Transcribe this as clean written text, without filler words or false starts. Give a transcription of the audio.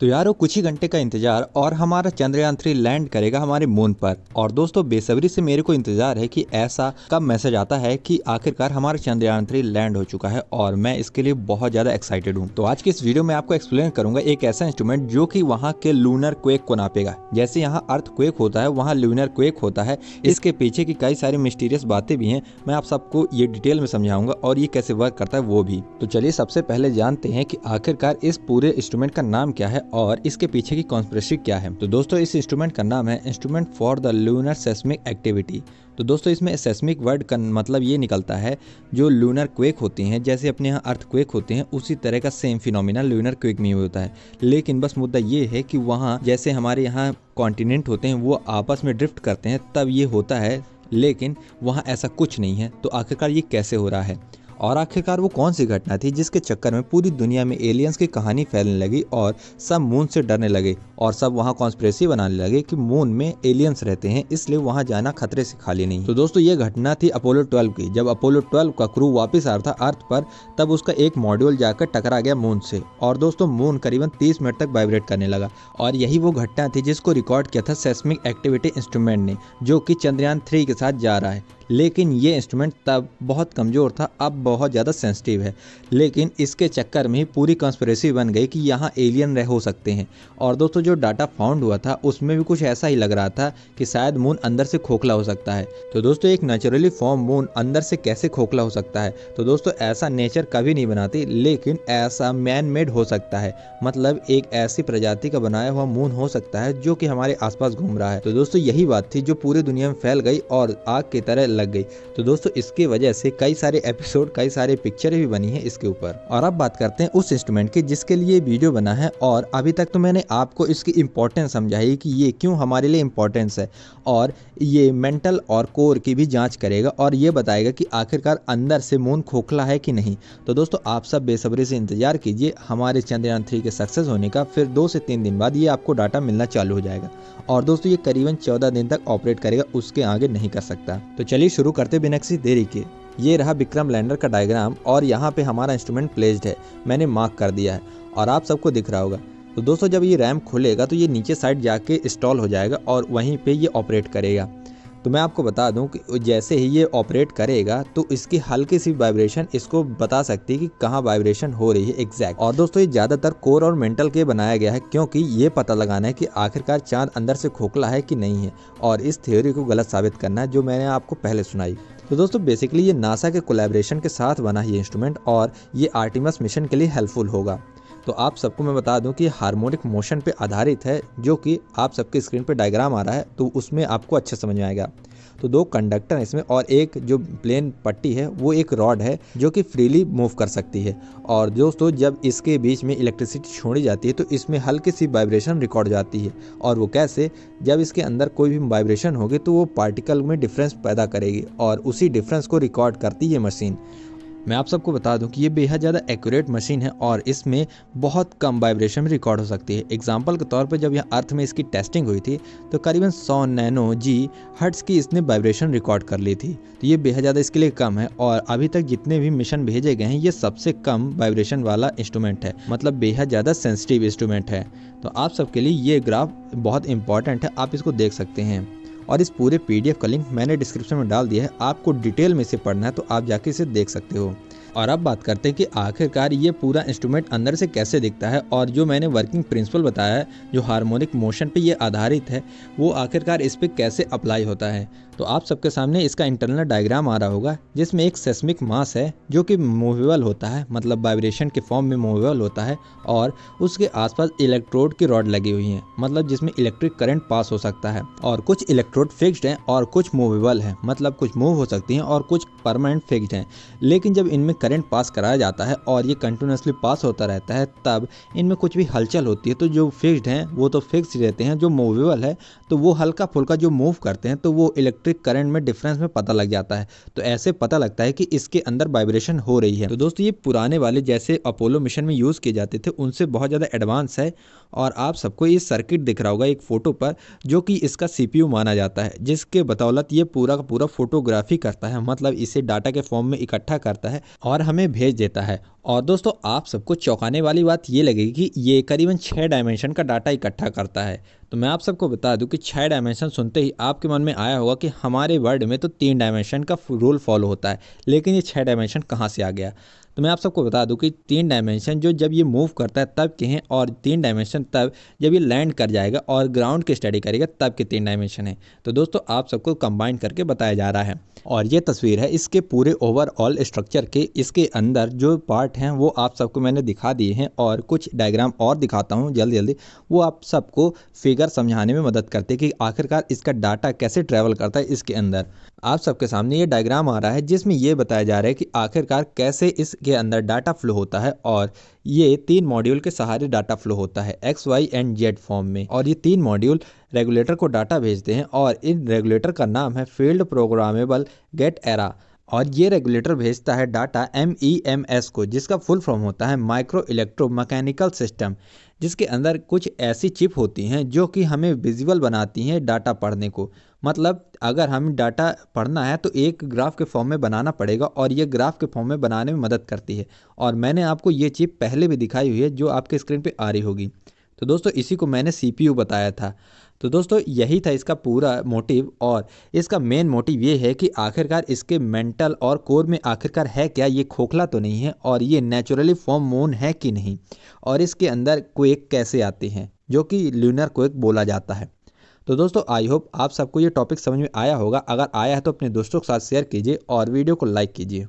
तो यारो कुछ ही घंटे का इंतजार और हमारा चंद्रयान 3 लैंड करेगा हमारे मून पर। और दोस्तों बेसब्री से मेरे को इंतजार है कि ऐसा कब मैसेज आता है कि आखिरकार हमारा चंद्रयान 3 लैंड हो चुका है और मैं इसके लिए बहुत ज्यादा एक्साइटेड हूँ। तो आज की इस वीडियो में आपको एक्सप्लेन करूंगा एक ऐसा इंस्ट्रूमेंट जो कि वहाँ के लूनर क्वेक को नापेगा। जैसे यहाँ अर्थ क्वेक होता है वहाँ लूनर क्वेक होता है। इसके पीछे की कई सारी मिस्टीरियस बातें भी हैं, मैं आप सबको ये डिटेल में समझाऊंगा और ये कैसे वर्क करता है वो भी। तो चलिए सबसे पहले जानते हैं कि आखिरकार इस पूरे इंस्ट्रूमेंट का नाम क्या है और इसके पीछे की कॉन्स्पिरेसी क्या है। तो दोस्तों इस इंस्ट्रूमेंट का नाम है instrument for the lunar seismic activity. तो दोस्तों इसमें सेस्मिक वर्ड का मतलब ये निकलता है जो लूनर क्वेक होती हैं, जैसे अपने यहाँ अर्थ क्वेक होते हैं उसी तरह का सेम फिनोमिना लूनर क्वेक में होता है। लेकिन बस मुद्दा ये है कि वहाँ जैसे हमारे यहाँ कॉन्टिनेंट होते हैं वो आपस में ड्रिफ्ट करते हैं तब ये होता है, लेकिन वहाँ ऐसा कुछ नहीं है। तो आखिरकार ये कैसे हो रहा है और आखिरकार वो कौन सी घटना थी जिसके चक्कर में पूरी दुनिया में एलियंस की कहानी फैलने लगी और सब मून से डरने लगे और सब वहाँ कॉन्स्पिरेसी बनाने लगे कि मून में एलियंस रहते हैं इसलिए वहाँ जाना खतरे से खाली नहीं। तो दोस्तों ये घटना थी अपोलो 12 की। जब अपोलो 12 का क्रू वापस आ रहा था अर्थ पर तब उसका एक मॉड्यूल जाकर टकरा गया मून से और दोस्तों मून करीबन 30 मिनट तक वाइब्रेट करने लगा। और यही वो घटना थी जिसको रिकॉर्ड किया था सेस्मिक एक्टिविटी इंस्ट्रूमेंट ने, जो कि चंद्रयान 3 के साथ जा रहा है। लेकिन ये इंस्ट्रूमेंट तब बहुत कमज़ोर था, अब बहुत ज़्यादा सेंसिटिव है। लेकिन इसके चक्कर में ही पूरी कॉन्स्पिरेसी बन गई कि यहाँ एलियन रह हो सकते हैं। और दोस्तों जो डाटा फाउंड हुआ था उसमें भी कुछ ऐसा ही लग रहा था कि शायद मून अंदर से खोखला हो सकता है। तो दोस्तों एक नेचुरली फॉर्म मून अंदर से कैसे खोखला हो सकता है? तो दोस्तों ऐसा नेचर कभी नहीं बनाती, लेकिन ऐसा मैन मेड हो सकता है। मतलब एक ऐसी प्रजाति का बनाया हुआ मून हो सकता है जो कि हमारे आसपास घूम रहा है। तो दोस्तों यही बात थी जो पूरी दुनिया में फैल गई और आग की तरह लग गई। तो दोस्तों इसकी वजह से कई सारे एपिसोड, कई सारे पिक्चरें भी बनी है इसके ऊपर। और अब बात करते हैं उस इंस्ट्रूमेंट की जिसके लिए वीडियो बना है। और अभी तक तो मैंने आपको इसकी इम्पोर्टेंस समझाई कि ये क्यों हमारे लिए इम्पोर्टेंस है, और ये मेंटल और कोर की भी जांच करेगा और ये बताएगा कि आखिरकार अंदर से मून खोखला है कि नहीं। तो दोस्तों आप सब बेसब्री से इंतजार कीजिए हमारे चंद्रयान 3 के सक्सेस होने का। फिर 2 से 3 दिन बाद ये आपको डाटा मिलना चालू हो जाएगा और दोस्तों ये करीबन 14 दिन तक ऑपरेट करेगा, उसके आगे नहीं कर सकता। तो चलिए शुरू करते बिना किसी देरी के। ये रहा विक्रम लैंडर का डायग्राम और यहाँ पे हमारा इंस्ट्रूमेंट प्लेस्ड है, मैंने मार्क कर दिया है और आप सबको दिख रहा होगा। तो दोस्तों जब ये रैम्प खुलेगा तो ये नीचे साइड जाके इंस्टॉल हो जाएगा और वहीं पे ये ऑपरेट करेगा। तो मैं आपको बता दूं कि जैसे ही ये ऑपरेट करेगा तो इसकी हल्की सी वाइब्रेशन इसको बता सकती है कि कहाँ वाइब्रेशन हो रही है एग्जैक्ट। और दोस्तों ये ज़्यादातर कोर और मेंटल के बनाया गया है क्योंकि ये पता लगाना है कि आखिरकार चांद अंदर से खोखला है कि नहीं है और इस थ्योरी को गलत साबित करना है जो मैंने आपको पहले सुनाई। तो दोस्तों बेसिकली ये नासा के कोलैबोरेशन के साथ बना ये इंस्ट्रूमेंट और ये आर्टेमिस मिशन के लिए हेल्पफुल होगा। तो आप सबको मैं बता दूं कि हार्मोनिक मोशन पे आधारित है, जो कि आप सबके स्क्रीन पे डायग्राम आ रहा है तो उसमें आपको अच्छा समझ में आएगा। तो 2 कंडक्टर हैं इसमें और एक जो प्लेन पट्टी है वो एक रॉड है जो कि फ्रीली मूव कर सकती है। और दोस्तों जब इसके बीच में इलेक्ट्रिसिटी छोड़ी जाती है तो इसमें हल्की सी वाइब्रेशन रिकॉर्ड जाती है। और वो कैसे? जब इसके अंदर कोई भी वाइब्रेशन होगी तो वो पार्टिकल में डिफरेंस पैदा करेगी और उसी डिफरेंस को रिकॉर्ड करती है मशीन। मैं आप सबको बता दूं कि ये बेहद ज़्यादा एक्यूरेट मशीन है और इसमें बहुत कम वाइब्रेशन रिकॉर्ड हो सकती है। एग्जांपल के तौर पर जब यहाँ अर्थ में इसकी टेस्टिंग हुई थी तो करीबन 100 नैनो जी हर्ट्ज की इसने वाइब्रेशन रिकॉर्ड कर ली थी। तो ये बेहद ज़्यादा इसके लिए कम है और अभी तक जितने भी मिशन भेजे गए हैं ये सबसे कम वाइब्रेशन वाला इंस्ट्रूमेंट है, मतलब बेहद ज़्यादा सेंसिटिव इंस्ट्रूमेंट है। तो आप सबके लिए ये ग्राफ बहुत इंपॉर्टेंट है, आप इसको देख सकते हैं। और इस पूरे PDF का लिंक मैंने डिस्क्रिप्शन में डाल दिया है, आपको डिटेल में इसे पढ़ना है तो आप जाके इसे देख सकते हो। और अब बात करते हैं कि आखिरकार ये पूरा इंस्ट्रूमेंट अंदर से कैसे दिखता है और जो मैंने वर्किंग प्रिंसिपल बताया है जो हार्मोनिक मोशन पे ये आधारित है वो आखिरकार इस पे कैसे अप्लाई होता है। तो आप सबके सामने इसका इंटरनल डायग्राम आ रहा होगा जिसमें एक सेस्मिक मास है जो कि मूवेबल होता है, मतलब वाइब्रेशन के फॉर्म में मूवेबल होता है और उसके आसपास इलेक्ट्रोड की रॉड लगी हुई हैं, मतलब जिसमें इलेक्ट्रिक करंट पास हो सकता है। और कुछ इलेक्ट्रोड फिक्स्ड हैं और कुछ मूवेबल हैं, मतलब कुछ मूव हो सकती हैं और कुछ परमानेंट फिक्स्ड हैं। लेकिन जब इनमें करंट पास कराया जाता है और ये कंटिन्यूसली पास होता रहता है तब इनमें कुछ भी हलचल होती है। तो जो फिक्स्ड हैं वो तो फिक्स्ड रहते हैं, जो मूवेबल है तो वो हल्का फुल्का जो मूव करते हैं तो वो इलेक्ट्रिक करंट में डिफरेंस में पता लग जाता है। तो ऐसे पता लगता है कि इसके अंदर वाइब्रेशन हो रही है। तो दोस्तों ये पुराने वाले जैसे अपोलो मिशन में यूज़ किए जाते थे उनसे बहुत ज़्यादा एडवांस है। और आप सबको ये सर्किट दिख रहा होगा एक फ़ोटो पर जो कि इसका CPU माना जाता है, जिसके बदौलत ये पूरा का पूरा फोटोग्राफी करता है, मतलब इसे डाटा के फॉर्म में इकट्ठा करता है और हमें भेज देता है। और दोस्तों आप सबको चौंकाने वाली बात ये लगेगी कि ये करीबन 6 डायमेंशन का डाटा इकट्ठा करता है। तो मैं आप सबको बता दूं कि 6 डायमेंशन सुनते ही आपके मन में आया होगा कि हमारे वर्ड में तो 3 डायमेंशन का रूल फॉलो होता है, लेकिन ये 6 डायमेंशन कहाँ से आ गया। तो मैं आप सबको बता दूं कि 3 डायमेंशन जो जब ये मूव करता है तब के हैं, और 3 डायमेंशन तब जब ये लैंड कर जाएगा और ग्राउंड की स्टडी करेगा तब के 3 डायमेंशन है। तो दोस्तों आप सबको कंबाइन करके बताया जा रहा है। और ये तस्वीर है इसके पूरे ओवरऑल स्ट्रक्चर के। इसके अंदर जो पार्ट हैं वो आप सबको मैंने दिखा दिए हैं, और कुछ डायग्राम और दिखाता हूँ जल्दी जल्दी। वो आप सबको फिगर समझाने में मदद करते हैं कि आखिरकार इसका डाटा कैसे ट्रैवल करता है इसके अंदर। आप सबके सामने ये डायग्राम आ रहा है जिसमें ये बताया जा रहा है कि आखिरकार कैसे इसके अंदर डाटा फ्लो होता है। और ये 3 मॉड्यूल के सहारे डाटा फ्लो होता है X Y and Z form में। और ये 3 मॉड्यूल रेगुलेटर को डाटा भेजते हैं, और इन रेगुलेटर का नाम है फील्ड प्रोग्रामेबल गेट एरा। और ये रेगुलेटर भेजता है डाटा MEMS को, जिसका फुल फॉर्म होता है माइक्रो इलेक्ट्रो मैकेनिकल सिस्टम, जिसके अंदर कुछ ऐसी चिप होती हैं जो कि हमें विजुअल बनाती हैं डाटा पढ़ने को। मतलब अगर हम डाटा पढ़ना है तो एक ग्राफ के फॉर्म में बनाना पड़ेगा, और ये ग्राफ के फॉर्म में बनाने में मदद करती है। और मैंने आपको ये चिप पहले भी दिखाई हुई है जो आपके स्क्रीन पे आ रही होगी। तो दोस्तों इसी को मैंने CPU बताया था। तो दोस्तों यही था इसका पूरा मोटिव, और इसका मेन मोटिव ये है कि आखिरकार इसके मेंटल और कोर में आखिरकार है क्या, ये खोखला तो नहीं है, और ये नेचुरली फॉर्म मून है कि नहीं, और इसके अंदर क्वेक कैसे आते हैं जो कि लूनर क्वेक बोला जाता है। तो दोस्तों आई होप आप सबको ये टॉपिक समझ में आया होगा। अगर आया है तो अपने दोस्तों के साथ शेयर कीजिए और वीडियो को लाइक कीजिए।